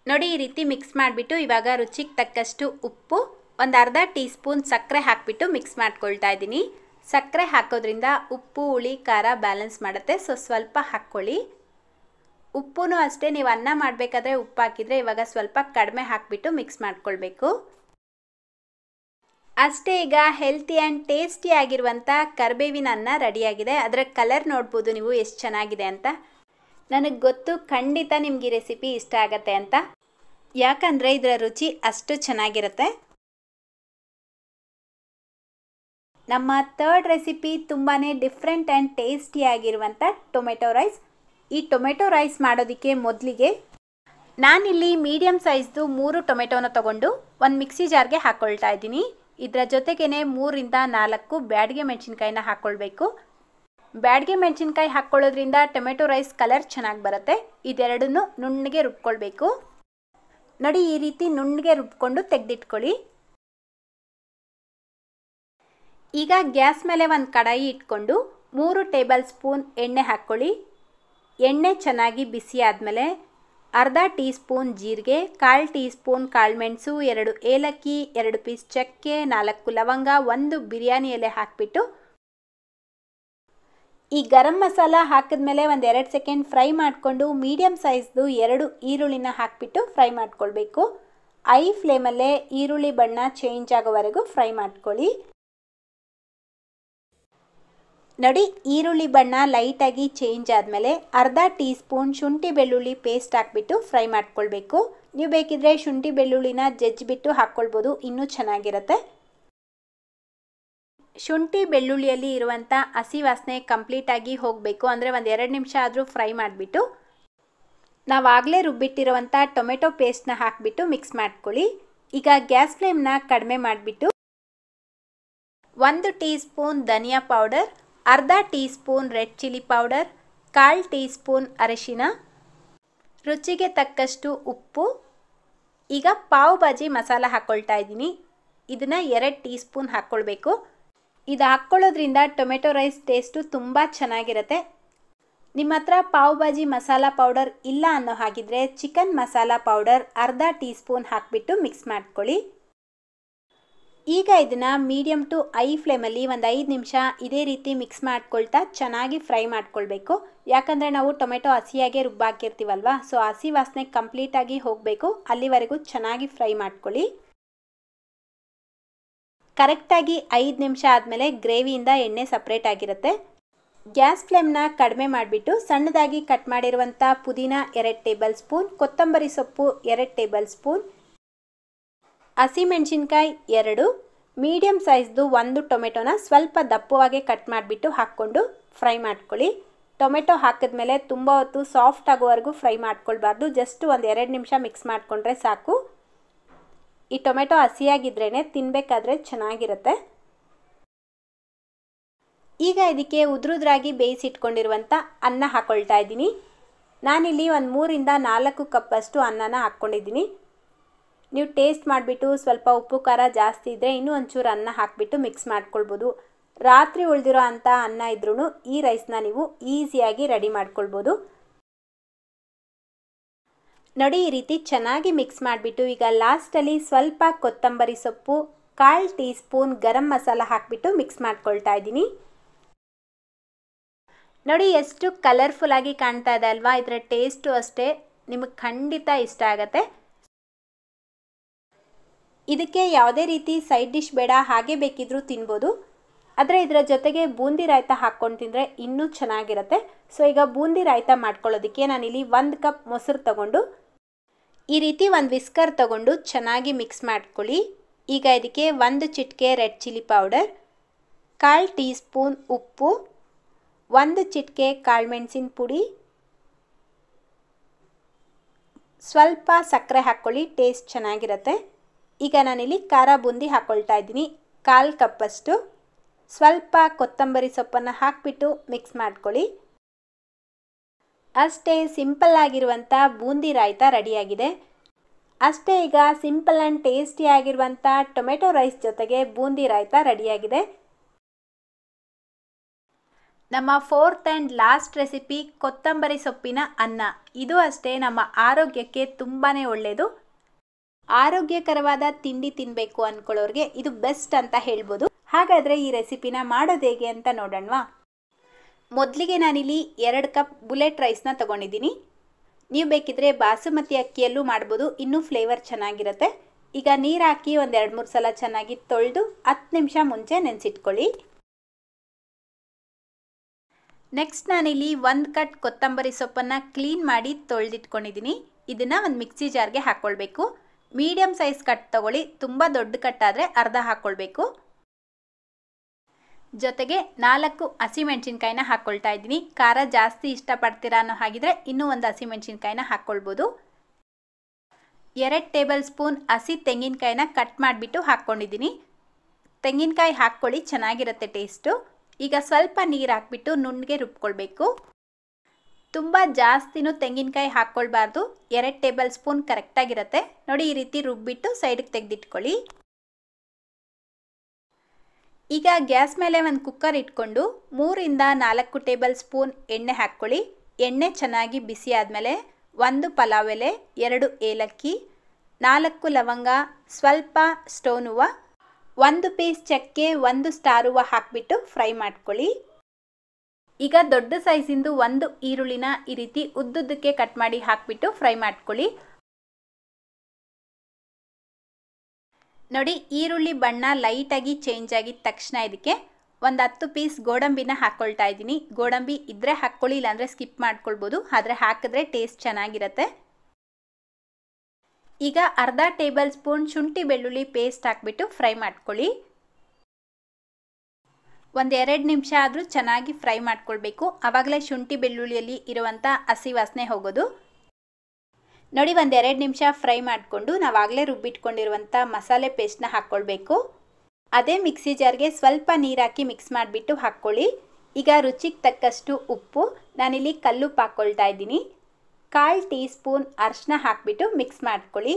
ನೋಡಿ, ಈ ರೀತಿ ಮಿಕ್ಸ್ ಮಾಡಿಬಿಟ್ಟು ಇವಾಗ ರುಚಿಗೆ ತಕ್ಕಷ್ಟು ಉಪ್ಪು, ಒಂದು ಅರ್ಧ ಟೀ ಸ್ಪೂನ್ ಸಕ್ಕರೆ ಹಾಕಿಬಿಟ್ಟು ಮಿಕ್ಸ್ ಮಾಡ್ಕೊಳ್ತಾ ಇದ್ದೀನಿ. ಸಕ್ಕರೆ ಹಾಕೋದ್ರಿಂದ ಉಪ್ಪು, ಹುಳಿ, ಖಾರ ಬ್ಯಾಲೆನ್ಸ್ ಮಾಡುತ್ತೆ, ಸೊ ಸ್ವಲ್ಪ ಹಾಕ್ಕೊಳ್ಳಿ. ಉಪ್ಪೂ ಅಷ್ಟೇ, ನೀವು ಅನ್ನ ಮಾಡಬೇಕಾದ್ರೆ ಉಪ್ಪು ಹಾಕಿದರೆ ಇವಾಗ ಸ್ವಲ್ಪ ಕಡಿಮೆ ಹಾಕಿಬಿಟ್ಟು ಮಿಕ್ಸ್ ಮಾಡ್ಕೊಳ್ಬೇಕು. ಅಷ್ಟೇ, ಈಗ ಹೆಲ್ತಿ ಆ್ಯಂಡ್ ಟೇಸ್ಟಿ ಆಗಿರುವಂಥ ಕರಿಬೇವಿನ ಅನ್ನ ರೆಡಿಯಾಗಿದೆ. ಅದರ ಕಲರ್ ನೋಡ್ಬೋದು ನೀವು ಎಷ್ಟು ಚೆನ್ನಾಗಿದೆ ಅಂತ. ನನಗೆ ಗೊತ್ತು ಖಂಡಿತ ನಿಮ್ಗೆ ಈ ರೆಸಿಪಿ ಇಷ್ಟ ಆಗುತ್ತೆ ಅಂತ, ಯಾಕಂದರೆ ಇದರ ರುಚಿ ಅಷ್ಟು ಚೆನ್ನಾಗಿರುತ್ತೆ. ನಮ್ಮ ಥರ್ಡ್ ರೆಸಿಪಿ ತುಂಬಾ ಡಿಫ್ರೆಂಟ್ ಆ್ಯಂಡ್ ಟೇಸ್ಟಿಯಾಗಿರುವಂಥ ಟೊಮೆಟೊ ರೈಸ್. ಈ ಟೊಮೆಟೊ ರೈಸ್ ಮಾಡೋದಕ್ಕೆ ಮೊದಲಿಗೆ ನಾನಿಲ್ಲಿ ಮೀಡಿಯಮ್ ಸೈಜ್ದು 3 ಟೊಮೆಟೊನ ತೊಗೊಂಡು ಒಂದು ಮಿಕ್ಸಿ ಜಾರ್ಗೆ ಹಾಕ್ಕೊಳ್ತಾ ಇದ್ದೀನಿ. ಇದರ ಜೊತೆಗೇ 3ರಿಂದ 4 ಬ್ಯಾಡಗೆ ಮೆಣಸಿನ್ಕಾಯಿನ ಹಾಕ್ಕೊಳ್ಬೇಕು. ಬ್ಯಾಡಗೆ ಮೆಣಸಿನ್ಕಾಯಿ ಹಾಕ್ಕೊಳ್ಳೋದ್ರಿಂದ ಟೊಮೆಟೊ ರೈಸ್ ಕಲರ್ ಚೆನ್ನಾಗಿ ಬರುತ್ತೆ. ಇದೆರಡನ್ನೂ ನುಣ್ಣಗೆ ರುಬ್ಕೊಳ್ಬೇಕು. ನೋಡಿ, ಈ ರೀತಿ ನುಣ್ಣಗೆ ರುಬ್ಕೊಂಡು ತೆಗೆದಿಟ್ಕೊಳ್ಳಿ. ಈಗ ಗ್ಯಾಸ್ ಮೇಲೆ ಒಂದು ಕಡಾಯಿ ಇಟ್ಕೊಂಡು 3 ಟೇಬಲ್ ಸ್ಪೂನ್ ಎಣ್ಣೆ ಹಾಕ್ಕೊಳ್ಳಿ. ಎಣ್ಣೆ ಚೆನ್ನಾಗಿ ಬಿಸಿ ಆದಮೇಲೆ ಅರ್ಧ ಟೀ ಸ್ಪೂನ್ ಜೀರಿಗೆ, 1/4 ಟೀ ಸ್ಪೂನ್ ಕಾಳುಮೆಣಸು, 2 ಏಲಕ್ಕಿ, 2 ಪೀಸ್ ಚಕ್ಕೆ, 4 ಲವಂಗ, 1 ಬಿರಿಯಾನಿ ಎಲೆ ಹಾಕಿಬಿಟ್ಟು ಈ ಗರಂ ಮಸಾಲ ಹಾಕಿದ್ಮೇಲೆ ಒಂದು 2 ಸೆಕೆಂಡ್ ಫ್ರೈ ಮಾಡಿಕೊಂಡು ಮೀಡಿಯಮ್ ಸೈಜ್ದು 2 ಈರುಳ್ಳಿನ ಹಾಕಿಬಿಟ್ಟು ಫ್ರೈ ಮಾಡ್ಕೊಳ್ಬೇಕು. ಐ ಫ್ಲೇಮಲ್ಲೇ ಈರುಳ್ಳಿ ಬಣ್ಣ ಚೇಂಜ್ ಆಗೋವರೆಗೂ ಫ್ರೈ ಮಾಡ್ಕೊಳ್ಳಿ. ನೋಡಿ, ಈರುಳ್ಳಿ ಬಣ್ಣ ಲೈಟಾಗಿ ಚೇಂಜ್ ಆದಮೇಲೆ ಅರ್ಧ ಟೀ ಸ್ಪೂನ್ ಶುಂಠಿ ಬೆಳ್ಳುಳ್ಳಿ ಪೇಸ್ಟ್ ಹಾಕ್ಬಿಟ್ಟು ಫ್ರೈ ಮಾಡ್ಕೊಳ್ಬೇಕು. ನೀವು ಬೇಕಿದ್ರೆ ಶುಂಠಿ ಬೆಳ್ಳುಳ್ಳಿನ ಜಜ್ಜಿಬಿಟ್ಟು ಹಾಕ್ಕೊಳ್ಬೋದು, ಇನ್ನೂ ಚೆನ್ನಾಗಿರುತ್ತೆ. ಶುಂಠಿ ಬೆಳ್ಳುಳ್ಳಿಯಲ್ಲಿ ಇರುವಂಥ ಹಸಿ ವಾಸನೆ ಕಂಪ್ಲೀಟಾಗಿ ಹೋಗಬೇಕು. ಅಂದರೆ ಒಂದು 2 ನಿಮಿಷ ಆದರೂ ಫ್ರೈ ಮಾಡಿಬಿಟ್ಟು ನಾವಾಗಲೇ ರುಬ್ಬಿಟ್ಟಿರುವಂಥ ಟೊಮೆಟೊ ಪೇಸ್ಟ್ನ ಹಾಕಿಬಿಟ್ಟು ಮಿಕ್ಸ್ ಮಾಡ್ಕೊಳ್ಳಿ. ಈಗ ಗ್ಯಾಸ್ ಫ್ಲೇಮ್ನ ಕಡಿಮೆ ಮಾಡಿಬಿಟ್ಟು 1 ಟೀ ಸ್ಪೂನ್ ಧನಿಯಾ ಪೌಡರ್, ಅರ್ಧ tea spoon red chilli powder, 1/4 tea spoon ಅರಿಶಿನ, ರುಚಿಗೆ ತಕ್ಕಷ್ಟು ಉಪ್ಪು. ಈಗ ಪಾವ್ ಭಾಜಿ ಮಸಾಲ ಹಾಕ್ಕೊಳ್ತಾ ಇದ್ದೀನಿ. ಇದನ್ನು 2 ಟೀ ಸ್ಪೂನ್ ಹಾಕ್ಕೊಳ್ಬೇಕು. ಇದು ಹಾಕ್ಕೊಳ್ಳೋದ್ರಿಂದ ಟೊಮೆಟೊ ರೈಸ್ ಟೇಸ್ಟು ತುಂಬ ಚೆನ್ನಾಗಿರುತ್ತೆ. ನಿಮ್ಮ ಹತ್ರ ಪಾವ್ ಭಾಜಿ ಮಸಾಲ ಪೌಡರ್ ಇಲ್ಲ ಅನ್ನೋ ಹಾಗಿದ್ರೆ ಚಿಕನ್ ಮಸಾಲ ಪೌಡರ್ ಅರ್ಧ ಟೀ ಸ್ಪೂನ್ ಹಾಕಿಬಿಟ್ಟು ಮಿಕ್ಸ್ ಮಾಡ್ಕೊಳ್ಳಿ. ಈಗ ಇದನ್ನು ಮೀಡಿಯಮ್ ಟು ಐ ಫ್ಲೇಮಲ್ಲಿ ಒಂದು 5 ನಿಮಿಷ ಇದೇ ರೀತಿ ಮಿಕ್ಸ್ ಮಾಡ್ಕೊಳ್ತಾ ಚೆನ್ನಾಗಿ ಫ್ರೈ ಮಾಡ್ಕೊಳ್ಬೇಕು. ಯಾಕಂದರೆ ನಾವು ಟೊಮೆಟೊ ಹಸಿಯಾಗೆ ರುಬ್ಬಾಕಿರ್ತೀವಲ್ವ, ಸೊ ಹಸಿ ವಾಸನೆ ಕಂಪ್ಲೀಟಾಗಿ ಹೋಗಬೇಕು. ಅಲ್ಲಿವರೆಗೂ ಚೆನ್ನಾಗಿ ಫ್ರೈ ಮಾಡ್ಕೊಳ್ಳಿ. ಕರೆಕ್ಟಾಗಿ 5 ನಿಮಿಷ ಆದಮೇಲೆ ಗ್ರೇವಿಯಿಂದ ಎಣ್ಣೆ ಸಪ್ರೇಟ್ ಆಗಿರುತ್ತೆ. ಗ್ಯಾಸ್ ಫ್ಲೇಮ್ನ ಕಡಿಮೆ ಮಾಡಿಬಿಟ್ಟು ಸಣ್ಣದಾಗಿ ಕಟ್ ಮಾಡಿರುವಂಥ ಪುದೀನ 2 ಟೇಬಲ್ ಸ್ಪೂನ್, ಕೊತ್ತಂಬರಿ ಸೊಪ್ಪು 2 ಟೇಬಲ್ ಸ್ಪೂನ್, ಹಸಿಮೆಣಸಿನ್ಕಾಯಿ 2, ಮೀಡಿಯಮ್ ಸೈಜ್ದು 1 ಟೊಮೆಟೊನ ಸ್ವಲ್ಪ ದಪ್ಪವಾಗಿ ಕಟ್ ಮಾಡಿಬಿಟ್ಟು ಹಾಕ್ಕೊಂಡು ಫ್ರೈ ಮಾಡ್ಕೊಳ್ಳಿ. ಟೊಮೆಟೊ ಹಾಕಿದ್ಮೇಲೆ ತುಂಬ ಹೊತ್ತು ಸಾಫ್ಟ್ ಆಗೋವರೆಗೂ ಫ್ರೈ ಮಾಡ್ಕೊಳ್ಬಾರ್ದು. ಜಸ್ಟ್ ಒಂದು 2 ನಿಮಿಷ ಮಿಕ್ಸ್ ಮಾಡಿಕೊಂಡ್ರೆ ಸಾಕು. ಈ ಟೊಮೆಟೊ ಹಸಿಯಾಗಿದ್ರೇ ತಿನ್ನಬೇಕಾದ್ರೆ ಚೆನ್ನಾಗಿರುತ್ತೆ. ಈಗ ಇದಕ್ಕೆ ಉದುರುದ್ರಾಗಿ ಬೇಯಿಸಿಟ್ಕೊಂಡಿರುವಂಥ ಅನ್ನ ಹಾಕ್ಕೊಳ್ತಾ ಇದ್ದೀನಿ. ನಾನಿಲ್ಲಿ ಒಂದು 3ರಿಂದ 4 ಕಪ್ಪಷ್ಟು ಅನ್ನನ ಹಾಕ್ಕೊಂಡಿದ್ದೀನಿ. ನೀವು ಟೇಸ್ಟ್ ಮಾಡಿಬಿಟ್ಟು ಸ್ವಲ್ಪ ಉಪ್ಪು ಖಾರ ಜಾಸ್ತಿ ಇದ್ದರೆ ಇನ್ನೂ ಒಂಚೂರು ಅನ್ನ ಹಾಕಿಬಿಟ್ಟು ಮಿಕ್ಸ್ ಮಾಡ್ಕೊಳ್ಬೋದು. ರಾತ್ರಿ ಉಳಿದಿರೋ ಅಂಥ ಅನ್ನ ಇದ್ರೂ ಈ ರೈಸ್ನ ನೀವು ಈಸಿಯಾಗಿ ರೆಡಿ ಮಾಡ್ಕೊಳ್ಬೋದು. ನೋಡಿ, ಈ ರೀತಿ ಚೆನ್ನಾಗಿ ಮಿಕ್ಸ್ ಮಾಡಿಬಿಟ್ಟು ಈಗ ಲಾಸ್ಟಲ್ಲಿ ಸ್ವಲ್ಪ ಕೊತ್ತಂಬರಿ ಸೊಪ್ಪು, 1/4 ಟೀ ಸ್ಪೂನ್ ಗರಂ ಮಸಾಲ ಹಾಕಿಬಿಟ್ಟು ಮಿಕ್ಸ್ ಮಾಡ್ಕೊಳ್ತಾ ಇದ್ದೀನಿ. ನೋಡಿ, ಎಷ್ಟು ಕಲರ್ಫುಲ್ಲಾಗಿ ಕಾಣ್ತಾ ಇದೆ ಅಲ್ವಾ? ಇದರ ಟೇಸ್ಟು ಅಷ್ಟೇ ನಿಮಗೆ ಖಂಡಿತ ಇಷ್ಟ ಆಗುತ್ತೆ. ಇದಕ್ಕೆ ಯಾವುದೇ ರೀತಿ ಸೈಡ್ ಡಿಶ್ ಬೇಡ, ಹಾಗೆ ಬೇಕಿದ್ರೂ ತಿನ್ಬೋದು. ಆದರೆ ಇದರ ಜೊತೆಗೆ ಬೂಂದಿ ರಾಯ್ತ ಹಾಕ್ಕೊಂಡು ತಿಂದರೆ ಇನ್ನೂ ಚೆನ್ನಾಗಿರುತ್ತೆ. ಸೊ ಈಗ ಬೂಂದಿ ರಾಯ್ತ ಮಾಡ್ಕೊಳ್ಳೋದಕ್ಕೆ ನಾನಿಲ್ಲಿ 1 ಕಪ್ ಮೊಸರು ತಗೊಂಡು ಈ ರೀತಿ ಒಂದು ವಿಸ್ಕರ್ ತಗೊಂಡು ಚೆನ್ನಾಗಿ ಮಿಕ್ಸ್ ಮಾಡ್ಕೊಳ್ಳಿ. ಈಗ ಇದಕ್ಕೆ 1 ಚಿಟಿಕೆ red chilli powder, 1/4 tea spoon ಉಪ್ಪು, 1 ಚಿಟಿಕೆ ಕಾಳುಮೆಣಸಿನ ಪುಡಿ, ಸ್ವಲ್ಪ ಸಕ್ಕರೆ ಹಾಕ್ಕೊಳ್ಳಿ, ಟೇಸ್ಟ್ ಚೆನ್ನಾಗಿರುತ್ತೆ. ಈಗ ನಾನಿಲ್ಲಿ ಖಾರ ಬೂಂದಿ ಹಾಕ್ಕೊಳ್ತಾ ಇದ್ದೀನಿ 1/4 ಕಪ್ಪಷ್ಟು. ಸ್ವಲ್ಪ ಕೊತ್ತಂಬರಿ ಸೊಪ್ಪನ್ನು ಹಾಕಿಬಿಟ್ಟು ಮಿಕ್ಸ್ ಮಾಡ್ಕೊಳ್ಳಿ. ಅಷ್ಟೇ, ಸಿಂಪಲ್ ಆಗಿರುವಂಥ ಬೂಂದಿ ರಾಯ್ತ ರೆಡಿಯಾಗಿದೆ. ಅಷ್ಟೇ, ಈಗ ಸಿಂಪಲ್ ಆ್ಯಂಡ್ ಟೇಸ್ಟಿ ಆಗಿರುವಂಥ ಟೊಮೆಟೊ ರೈಸ್ ಜೊತೆಗೆ ಬೂಂದಿ ರಾಯ್ತ ರೆಡಿಯಾಗಿದೆ. ನಮ್ಮ 4th ಆ್ಯಂಡ್ ಲಾಸ್ಟ್ ರೆಸಿಪಿ ಕೊತ್ತಂಬರಿ ಸೊಪ್ಪಿನ ಅನ್ನ. ಇದು ಅಷ್ಟೇ ನಮ್ಮ ಆರೋಗ್ಯಕ್ಕೆ ತುಂಬಾ ಒಳ್ಳೆಯದು. ಆರೋಗ್ಯಕರವಾದ ತಿಂಡಿ ತಿನ್ನಬೇಕು ಅಂದ್ಕೊಳ್ಳೋರಿಗೆ ಇದು ಬೆಸ್ಟ್ ಅಂತ ಹೇಳ್ಬೋದು. ಹಾಗಾದರೆ ಈ ರೆಸಿಪಿನ ಮಾಡೋದು ಹೇಗೆ ಅಂತ ನೋಡೋಣವಾ? ಮೊದಲಿಗೆ ನಾನಿಲ್ಲಿ 2 ಕಪ್ ಬುಲೆಟ್ ರೈಸ್ನ ತೊಗೊಂಡಿದ್ದೀನಿ. ನೀವು ಬೇಕಿದ್ರೆ ಬಾಸುಮತಿ ಅಕ್ಕಿಯಲ್ಲೂ ಮಾಡ್ಬೋದು, ಇನ್ನೂ ಫ್ಲೇವರ್ ಚೆನ್ನಾಗಿರುತ್ತೆ. ಈಗ ನೀರು ಹಾಕಿ ಒಂದು 2-3 ಸಲ ಚೆನ್ನಾಗಿ ತೊಳೆದು 10 ನಿಮಿಷ ಮುಂಚೆ ನೆನೆಸಿಟ್ಕೊಳ್ಳಿ. ನೆಕ್ಸ್ಟ್ ನಾನಿಲ್ಲಿ 1 ಕಟ್ ಕೊತ್ತಂಬರಿ ಸೊಪ್ಪನ್ನು ಕ್ಲೀನ್ ಮಾಡಿ ತೊಳೆದಿಟ್ಕೊಂಡಿದ್ದೀನಿ. ಇದನ್ನು ಒಂದು ಮಿಕ್ಸಿ ಜಾರ್ಗೆ ಹಾಕ್ಕೊಳ್ಬೇಕು. ಮೀಡಿಯಮ್ ಸೈಜ್ ಕಟ್ ತೊಗೊಳ್ಳಿ, ತುಂಬ ದೊಡ್ಡ ಕಟ್ ಆದರೆ ಅರ್ಧ ಹಾಕ್ಕೊಳ್ಬೇಕು. ಜೊತೆಗೆ 4 ಹಸಿಮೆಣಸಿನ್ಕಾಯಿನ ಹಾಕ್ಕೊಳ್ತಾ ಇದ್ದೀನಿ. ಖಾರ ಜಾಸ್ತಿ ಇಷ್ಟಪಡ್ತೀರಾ ಅನ್ನೋ ಹಾಗಿದ್ರೆ ಇನ್ನೂ ಒಂದು ಹಸಿಮೆಣಸಿನ್ಕಾಯಿನ ಹಾಕ್ಕೊಳ್ಬೋದು. 2 ಟೇಬಲ್ ಸ್ಪೂನ್ ಹಸಿ ತೆಂಗಿನಕಾಯಿನ ಕಟ್ ಮಾಡಿಬಿಟ್ಟು ಹಾಕ್ಕೊಂಡಿದ್ದೀನಿ. ತೆಂಗಿನಕಾಯಿ ಹಾಕ್ಕೊಳ್ಳಿ, ಚೆನ್ನಾಗಿರುತ್ತೆ ಟೇಸ್ಟು. ಈಗ ಸ್ವಲ್ಪ ನೀರು ಹಾಕ್ಬಿಟ್ಟು ನುಣ್ಣಗೆ ರುಬ್ಕೊಳ್ಬೇಕು. ತುಂಬ ಜಾಸ್ತಿನೂ ತೆಂಗಿನಕಾಯಿ ಹಾಕ್ಕೊಳ್ಬಾರ್ದು, 2 ಟೇಬಲ್ ಸ್ಪೂನ್ ಕರೆಕ್ಟಾಗಿರುತ್ತೆ. ನೋಡಿ, ಈ ರೀತಿ ರುಬ್ಬಿಟ್ಟು ಸೈಡಿಗೆ ತೆಗೆದಿಟ್ಕೊಳ್ಳಿ. ಈಗ ಗ್ಯಾಸ್ ಮೇಲೆ ಒಂದು ಕುಕ್ಕರ್ ಇಟ್ಕೊಂಡು 3 ಇಂದ 4 ಟೇಬಲ್ ಸ್ಪೂನ್ ಎಣ್ಣೆ ಹಾಕ್ಕೊಳ್ಳಿ. ಎಣ್ಣೆ ಚೆನ್ನಾಗಿ ಬಿಸಿ ಆದಮೇಲೆ 1 ಪಲಾವ್ ಎಲೆ, 2 ಏಲಕ್ಕಿ, 4 ಲವಂಗ, ಸ್ವಲ್ಪ ಸ್ಟೋನ್ ಹೂವು, 1 ಪೀಸ್ ಚಕ್ಕೆ, 1 ಸ್ಟಾರ್ ಹೂವು ಹಾಕಿಬಿಟ್ಟು ಫ್ರೈ ಮಾಡ್ಕೊಳ್ಳಿ. ಈಗ ದೊಡ್ಡ ಸೈಜಿಂದು 1 ಈರುಳ್ಳಿನ ಈ ರೀತಿ ಉದ್ದುದ್ದಕ್ಕೆ ಕಟ್ ಮಾಡಿ ಹಾಕಿಬಿಟ್ಟು ಫ್ರೈ ಮಾಡ್ಕೊಳ್ಳಿ. ನೋಡಿ, ಈರುಳ್ಳಿ ಬಣ್ಣ ಲೈಟಾಗಿ ಚೇಂಜ್ ಆಗಿದ ತಕ್ಷಣ ಇದಕ್ಕೆ ಒಂದು 10 ಪೀಸ್ ಗೋಡಂಬಿನ ಹಾಕ್ಕೊಳ್ತಾ ಇದ್ದೀನಿ. ಗೋಡಂಬಿ ಇದ್ದರೆ ಹಾಕ್ಕೊಳ್ಳಿ, ಇಲ್ಲಾಂದರೆ ಸ್ಕಿಪ್ ಮಾಡ್ಕೊಳ್ಬೋದು, ಆದರೆ ಹಾಕಿದ್ರೆ ಟೇಸ್ಟ್ ಚೆನ್ನಾಗಿರುತ್ತೆ. ಈಗ ಅರ್ಧ ಟೇಬಲ್ ಸ್ಪೂನ್ ಶುಂಠಿ ಬೆಳ್ಳುಳ್ಳಿ ಪೇಸ್ಟ್ ಹಾಕ್ಬಿಟ್ಟು ಫ್ರೈ ಮಾಡ್ಕೊಳ್ಳಿ. ಒಂದು 2 ನಿಮಿಷ ಆದರೂ ಚೆನ್ನಾಗಿ ಫ್ರೈ ಮಾಡ್ಕೊಳ್ಬೇಕು, ಆವಾಗಲೇ ಶುಂಠಿ ಬೆಳ್ಳುಳ್ಳಿಯಲ್ಲಿ ಇರುವಂಥ ಹಸಿ ವಾಸನೆ ಹೋಗೋದು. ನೋಡಿ, ಒಂದು 2 ನಿಮಿಷ ಫ್ರೈ ಮಾಡಿಕೊಂಡು ನಾವಾಗಲೇ ರುಬ್ಬಿಟ್ಕೊಂಡಿರುವಂಥ ಮಸಾಲೆ ಪೇಸ್ಟ್ನ ಹಾಕ್ಕೊಳ್ಬೇಕು. ಅದೇ ಮಿಕ್ಸಿ ಜಾರ್ಗೆ ಸ್ವಲ್ಪ ನೀರು ಹಾಕಿ ಮಿಕ್ಸ್ ಮಾಡಿಬಿಟ್ಟು ಹಾಕ್ಕೊಳ್ಳಿ. ಈಗ ರುಚಿಗೆ ತಕ್ಕಷ್ಟು ಉಪ್ಪು, ನಾನಿಲ್ಲಿ ಕಲ್ಲುಪ್ಪು ಹಾಕ್ಕೊಳ್ತಾ ಇದ್ದೀನಿ. 1/4 ಟೀ ಸ್ಪೂನ್ ಅರಿಶಿನ ಹಾಕಿಬಿಟ್ಟು ಮಿಕ್ಸ್ ಮಾಡ್ಕೊಳ್ಳಿ.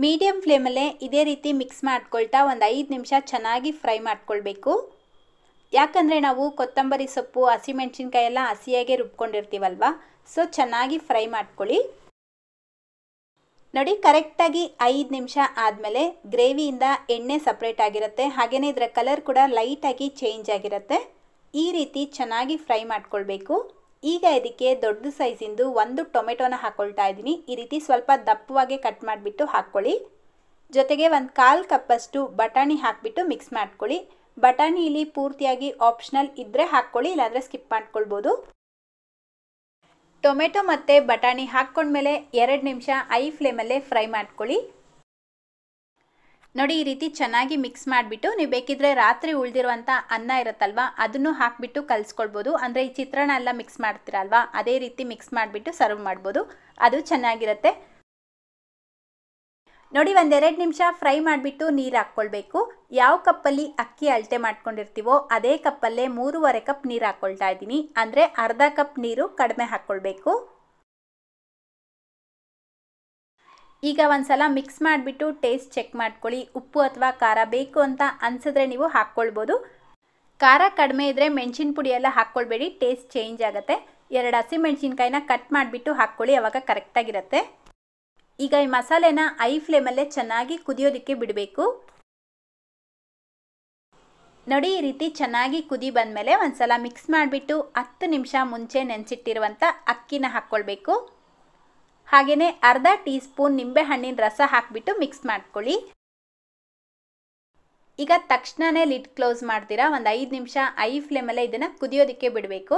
ಮೀಡಿಯಮ್ ಫ್ಲೇಮಲ್ಲೇ ಇದೇ ರೀತಿ ಮಿಕ್ಸ್ ಮಾಡ್ಕೊಳ್ತಾ ಒಂದು 5 ನಿಮಿಷ ಚೆನ್ನಾಗಿ ಫ್ರೈ ಮಾಡ್ಕೊಳ್ಬೇಕು. ಯಾಕಂದರೆ ನಾವು ಕೊತ್ತಂಬರಿ ಸೊಪ್ಪು, ಹಸಿಮೆಣಸಿನ್ಕಾಯಿ ಎಲ್ಲ ಹಸಿಯಾಗೆ ರುಬ್ಕೊಂಡಿರ್ತೀವಲ್ವ, ಸೊ ಚೆನ್ನಾಗಿ ಫ್ರೈ ಮಾಡ್ಕೊಳ್ಳಿ. ನೋಡಿ, ಕರೆಕ್ಟಾಗಿ 5 ನಿಮಿಷ ಆದಮೇಲೆ ಗ್ರೇವಿಯಿಂದ ಎಣ್ಣೆ ಸಪ್ರೇಟ್ ಆಗಿರುತ್ತೆ, ಹಾಗೆಯೇ ಇದರ ಕಲರ್ ಕೂಡ ಲೈಟಾಗಿ ಚೇಂಜ್ ಆಗಿರುತ್ತೆ. ಈ ರೀತಿ ಚೆನ್ನಾಗಿ ಫ್ರೈ ಮಾಡ್ಕೊಳ್ಬೇಕು. ಈಗ ಇದಕ್ಕೆ ದೊಡ್ಡ ಸೈಜಿಂದು 1 ಟೊಮೆಟೊನ ಹಾಕ್ಕೊಳ್ತಾ ಇದ್ದೀನಿ. ಈ ರೀತಿ ಸ್ವಲ್ಪ ದಪ್ಪವಾಗಿ ಕಟ್ ಮಾಡಿಬಿಟ್ಟು ಹಾಕ್ಕೊಳ್ಳಿ. ಜೊತೆಗೆ 1/4 ಕಪ್ಪಷ್ಟು ಬಟಾಣಿ ಹಾಕಿಬಿಟ್ಟು ಮಿಕ್ಸ್ ಮಾಡ್ಕೊಳ್ಳಿ. ಬಟಾಣಿ ಇಲ್ಲಿ ಪೂರ್ತಿಯಾಗಿ ಆಪ್ಷನಲ್ ಇದ್ದರೆ ಹಾಕ್ಕೊಳ್ಳಿ, ಇಲ್ಲಾಂದರೆ ಸ್ಕಿಪ್ ಮಾಡ್ಕೊಳ್ಬೋದು. ಟೊಮೆಟೊ ಮತ್ತು ಬಟಾಣಿ ಹಾಕ್ಕೊಂಡ್ಮೇಲೆ 2 ನಿಮಿಷ ಐ ಫ್ಲೇಮಲ್ಲೇ ಫ್ರೈ ಮಾಡ್ಕೊಳ್ಳಿ. ನೋಡಿ, ಈ ರೀತಿ ಚೆನ್ನಾಗಿ ಮಿಕ್ಸ್ ಮಾಡಿಬಿಟ್ಟು ನೀವು ಬೇಕಿದ್ರೆ ರಾತ್ರಿ ಉಳಿದಿರುವಂಥ ಅನ್ನ ಇರುತ್ತಲ್ವ, ಅದನ್ನು ಹಾಕಿಬಿಟ್ಟು ಕಲಿಸ್ಕೊಳ್ಬೋದು. ಅಂದರೆ ಈ ಚಿತ್ರಾನ್ನ ಎಲ್ಲ ಮಿಕ್ಸ್ ಮಾಡ್ತೀರಲ್ವ, ಅದೇ ರೀತಿ ಮಿಕ್ಸ್ ಮಾಡಿಬಿಟ್ಟು ಸರ್ವ್ ಮಾಡ್ಬೋದು, ಅದು ಚೆನ್ನಾಗಿರುತ್ತೆ. ನೋಡಿ, 1-2 ನಿಮಿಷ ಫ್ರೈ ಮಾಡಿಬಿಟ್ಟು ನೀರು ಹಾಕ್ಕೊಳ್ಬೇಕು. ಯಾವ ಕಪ್ಪಲ್ಲಿ ಅಕ್ಕಿ ಅಳತೆ ಮಾಡ್ಕೊಂಡಿರ್ತೀವೋ ಅದೇ ಕಪ್ಪಲ್ಲೇ 3.5 ಕಪ್ ನೀರು ಹಾಕ್ಕೊಳ್ತಾ ಇದ್ದೀನಿ. ಅಂದರೆ ಅರ್ಧ ಕಪ್ ನೀರು ಕಡಿಮೆ ಹಾಕ್ಕೊಳ್ಬೇಕು. ಈಗ ಒಂದ್ಸಲ ಮಿಕ್ಸ್ ಮಾಡಿಬಿಟ್ಟು ಟೇಸ್ಟ್ ಚೆಕ್ ಮಾಡ್ಕೊಳ್ಳಿ. ಉಪ್ಪು ಅಥವಾ ಖಾರ ಬೇಕು ಅಂತ ಅನಿಸಿದ್ರೆ ನೀವು ಹಾಕ್ಕೊಳ್ಬೋದು. ಖಾರ ಕಡಿಮೆ ಇದ್ದರೆ ಮೆಣಸಿನ ಪುಡಿ ಎಲ್ಲ ಹಾಕ್ಕೊಳ್ಬೇಡಿ, ಟೇಸ್ಟ್ ಚೇಂಜ್ ಆಗುತ್ತೆ. 2 ಹಸಿಮೆಣಸಿನ್ಕಾಯಿನ ಕಟ್ ಮಾಡಿಬಿಟ್ಟು ಹಾಕ್ಕೊಳ್ಳಿ, ಆವಾಗ ಕರೆಕ್ಟಾಗಿರುತ್ತೆ. ಈಗ ಈ ಮಸಾಲೆನ ಐ ಫ್ಲೇಮಲ್ಲೇ ಚೆನ್ನಾಗಿ ಕುದಿಯೋದಕ್ಕೆ ಬಿಡಬೇಕು. ನೋಡಿ, ಈ ರೀತಿ ಚೆನ್ನಾಗಿ ಕುದಿ ಬಂದಮೇಲೆ ಒಂದ್ಸಲ ಮಿಕ್ಸ್ ಮಾಡಿಬಿಟ್ಟು 10 ನಿಮಿಷ ಮುಂಚೆ ನೆನೆಸಿಟ್ಟಿರುವಂಥ ಅಕ್ಕಿನ ಹಾಕ್ಕೊಳ್ಬೇಕು. ಹಾಗೆಯೇ ಅರ್ಧ ಟೀ ಸ್ಪೂನ್ ನಿಂಬೆಹಣ್ಣಿನ ರಸ ಹಾಕಿಬಿಟ್ಟು ಮಿಕ್ಸ್ ಮಾಡ್ಕೊಳ್ಳಿ. ಈಗ ತಕ್ಷಣವೇ ಲಿಡ್ ಕ್ಲೋಸ್ ಮಾಡ್ತೀರಾ, ಒಂದು 5 ನಿಮಿಷ ಐ ಫ್ಲೇಮಲ್ಲೇ ಇದನ್ನು ಕುದಿಯೋದಕ್ಕೆ ಬಿಡಬೇಕು.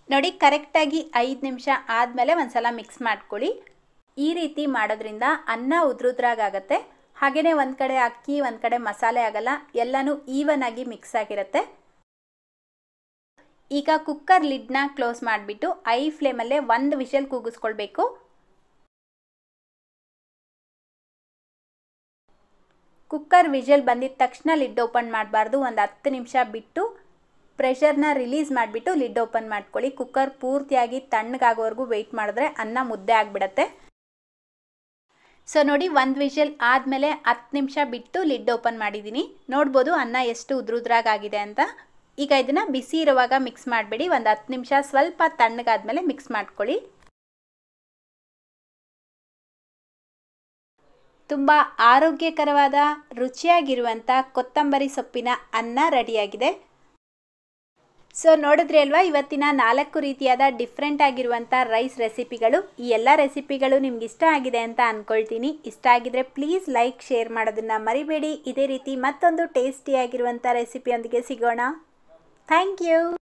ನೋಡಿ, ಕರೆಕ್ಟಾಗಿ 5 ನಿಮಿಷ ಆದಮೇಲೆ ಒಂದ್ಸಲ ಮಿಕ್ಸ್ ಮಾಡ್ಕೊಳ್ಳಿ. ಈ ರೀತಿ ಮಾಡೋದ್ರಿಂದ ಅನ್ನ ಉದ್ರುದ್ರಾಗತ್ತೆ, ಹಾಗೆಯೇ ಒಂದು ಕಡೆ ಅಕ್ಕಿ ಒಂದು ಕಡೆ ಮಸಾಲೆ ಆಗಲ್ಲ, ಎಲ್ಲನೂ ಈವನ್ ಆಗಿ ಮಿಕ್ಸ್ ಆಗಿರುತ್ತೆ. ಈಗ ಕುಕ್ಕರ್ ಲಿಡ್ನ ಕ್ಲೋಸ್ ಮಾಡಿಬಿಟ್ಟು ಐ ಫ್ಲೇಮಲ್ಲೇ 1 ವಿಷಲ್ ಕೂಗಿಸ್ಕೊಳ್ಬೇಕು. ಕುಕ್ಕರ್ ವಿಷಲ್ ಬಂದಿದ ತಕ್ಷಣ ಲಿಡ್ ಓಪನ್ ಮಾಡಬಾರ್ದು, ಒಂದು 10 ನಿಮಿಷ ಬಿಟ್ಟು ಪ್ರೆಷರ್ನ ರಿಲೀಸ್ ಮಾಡಿಬಿಟ್ಟು ಲಿಡ್ ಓಪನ್ ಮಾಡ್ಕೊಳ್ಳಿ. ಕುಕ್ಕರ್ ಪೂರ್ತಿಯಾಗಿ ತಣ್ಣಗಾಗೋವರೆಗೂ ವೆಯ್ಟ್ ಮಾಡಿದ್ರೆ ಅನ್ನ ಮುದ್ದೆ ಆಗಿಬಿಡತ್ತೆ. ಸೊ ನೋಡಿ, 1 ವಿಷಲ್ ಆದಮೇಲೆ 10 ನಿಮಿಷ ಬಿಟ್ಟು ಲಿಡ್ ಓಪನ್ ಮಾಡಿದ್ದೀನಿ. ನೋಡ್ಬೋದು ಅನ್ನ ಎಷ್ಟು ಉದ್ರುದ್ರಾಗಿದೆ ಅಂತ. ಈಗ ಇದನ್ನು ಬಿಸಿ ಇರುವಾಗ ಮಿಕ್ಸ್ ಮಾಡಬೇಡಿ, ಒಂದು 10 ನಿಮಿಷ ಸ್ವಲ್ಪ ತಣ್ಣಗಾದ್ಮೇಲೆ ಮಿಕ್ಸ್ ಮಾಡ್ಕೊಳ್ಳಿ. ತುಂಬ ಆರೋಗ್ಯಕರವಾದ ರುಚಿಯಾಗಿರುವಂಥ ಕೊತ್ತಂಬರಿ ಸೊಪ್ಪಿನ ಅನ್ನ ರೆಡಿಯಾಗಿದೆ. ಸೊ ನೋಡಿದ್ರಿ ಅಲ್ವಾ, ಇವತ್ತಿನ 4 ರೀತಿಯಾದ ಡಿಫ್ರೆಂಟ್ ಆಗಿರುವಂಥ ರೈಸ್ ರೆಸಿಪಿಗಳು. ಈ ಎಲ್ಲ ರೆಸಿಪಿಗಳು ನಿಮ್ಗೆ ಇಷ್ಟ ಆಗಿದೆ ಅಂತ ಅಂದ್ಕೊಳ್ತೀನಿ. ಇಷ್ಟ ಆಗಿದ್ರೆ ಪ್ಲೀಸ್ ಲೈಕ್, ಶೇರ್ ಮಾಡೋದನ್ನು ಮರಿಬೇಡಿ. ಇದೇ ರೀತಿ ಮತ್ತೊಂದು ಟೇಸ್ಟಿಯಾಗಿರುವಂಥ ರೆಸಿಪಿಯೊಂದಿಗೆ ಸಿಗೋಣ. Thank you.